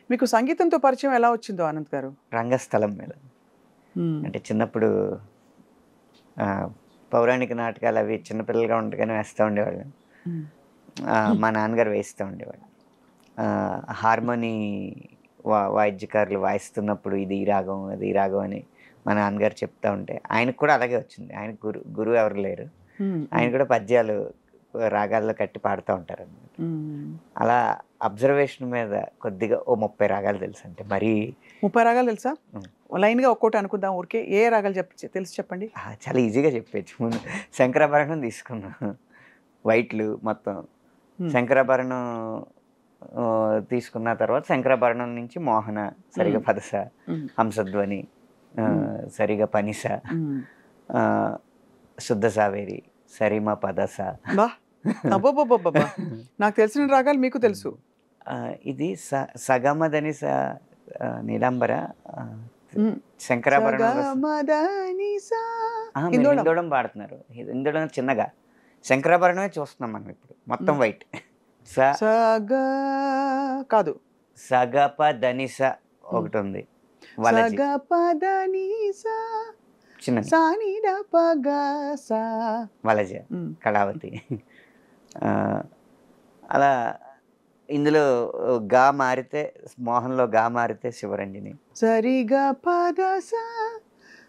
మీకు సంగీతంతో పరిచయం ఎలా వచ్చిందో అనంత్ గారు? రంగస్థలం మీద. హ్మ్. అంటే చిన్నప్పుడు పౌరాణిక నాటకాలు అవి చిన్నపిల్లలుగా ఉండగానే వేస్తూ ఉండేవాళ్ళు. హ్మ్. మా నాన్నగారు వేస్తూ ఉండేవాళ్ళు. హార్మోనీ వాయిద్యకారులు వాయిస్తున్నప్పుడు ఇది ఈ రాగం, అది ఈ రాగం అని మా నాన్నగారు చెప్తా ఉంటే ఆయనకు కూడా అలాగే వచ్చింది. ఆయనకు గురువు ఎవరు లేరు. హ్మ్. ఆయన కూడా పద్యాలు రాగాల్లో కట్టి పాడుతూ ఉంటారనమాట. హ్మ్. అలా అబ్జర్వేషన్ మీద కొద్దిగా ఓ 30 రాగాలు తెలుసు. అంటే మరీ 30 రాగాలు తెలుసా? హ్మ్. లైన్‌గా ఒక్కోటి అనుకుందాం ఊరికే. ఏ రాగాలు తెలిసి చెప్పండి? చాలా ఈజీగా చెప్పేయచ్చు. ముందు శంకరాభరణం తీసుకున్నాం. వైట్‌లు మొత్తం. హ్మ్. శంకరాభరణం తీసుకున్న తర్వాత శంకరాభరణం నుంచి మోహన, సరిగ హ్మ్. పదస, హ్మ్. హంసధ్వని, హ్మ్. సరిగ పనిస, హ్మ్. ఆహ్, శుద్ధ సావేరి, సరిమ పదస. అబ్బా! అబ్బబ్బబ్బబ్బబ్బా! నాకు తెలిసిన రాగాలు మీకు తెలుసు. ఇది సగమదని నీలాంబర, ఆహ్, హ్మ్. శంకరాభరణంలో సగమదనిసా మీరు హిందోళం. హిందోళం పాడుతున్నారు. హిందోళం చిన్నగా. శంకరాభరణమే చూస్తున్నాం మనం ఇప్పుడు. మొత్తం హ్మ్. వైట్. స సగ కాదు. సగప ధనిస హ్మ్. ఒకటుంది. వలజి సగపదనిసా చిన్నది. సానిదపగసా. వలజ, హ్మ్. కళావతి. ఆహ్, అలా ఇందులో మారితే మోహన్‌లో మారితే శివరంజని. సరిగ పదసా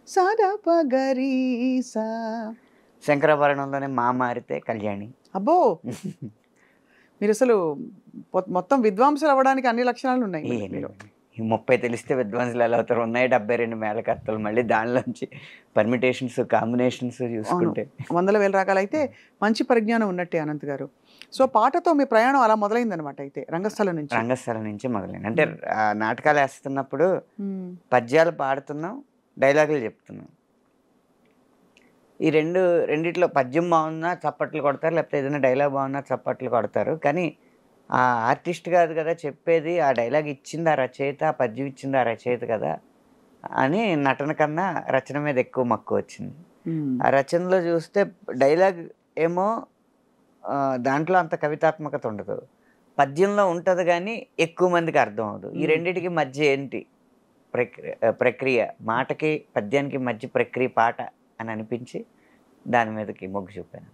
సదపగరీసా. శంకరాభరణంలోనే మారితే కళ్యాణి. అబ్బో! మీరసలు మొత్తం విద్వాంసులు అవ్వడానికి అన్ని లక్షణాలున్నాయి మీరు. ఈ 30 తెలిస్తే విద్వాంసులు ఎలా అవుతారు? ఉన్నాయి 72 మేళకర్తలు. మళ్ళీ దానిలోంచి పర్మిటేషన్స్, కాంబినేషన్స్ అవును. చూసుకుంటే. వందల వేల రకాలైతే మంచి పరిజ్ఞానం ఉన్నట్టే అనంత్ గారు. సో, పాటతో మీ ప్రయాణం అలా మొదలైందనమాట అయితే రంగస్థలం నుంచి. రంగస్థలం నుంచి మొదలైంది. అంటే హ్మ్. నాటకాలేస్తున్నప్పుడు హ్మ్. పద్యాలు పాడుతున్నాం, డైలాగులు చెప్తున్నాం. ఈ రెండిట్లో పద్యం బాగున్నా చప్పట్లు కొడతారు. లేకపోతే ఏదైనా డైలాగ్ బాగున్నా చప్పట్లు కొడతారు. కానీ ఆ ఆర్టిస్ట్ కాదు కదా చెప్పేది. ఆ డైలాగ్ ఇచ్చింది ఆ రచయిత, ఆ పద్యం ఇచ్చింది ఆ రచయిత కదా! అని నటన కన్నా రచన మీద ఎక్కువ మక్కువొచ్చింది. హ్మ్. ఆ రచనలో చూస్తే డైలాగ్ ఏమో దాంట్లో అంత కవితాత్మకత ఉండదు. పద్యంలో ఉంటది గానీ ఎక్కువ మందికి అర్థం అవ్వదు. ఈ హ్మ్. రెండిటికి మధ్య ఏంటి ప్రక్రియ మాటకి, పద్యానికి మధ్య ప్రక్రియ పాట అని అనిపించి దాని మీదకి మొగ్గు చూపాను.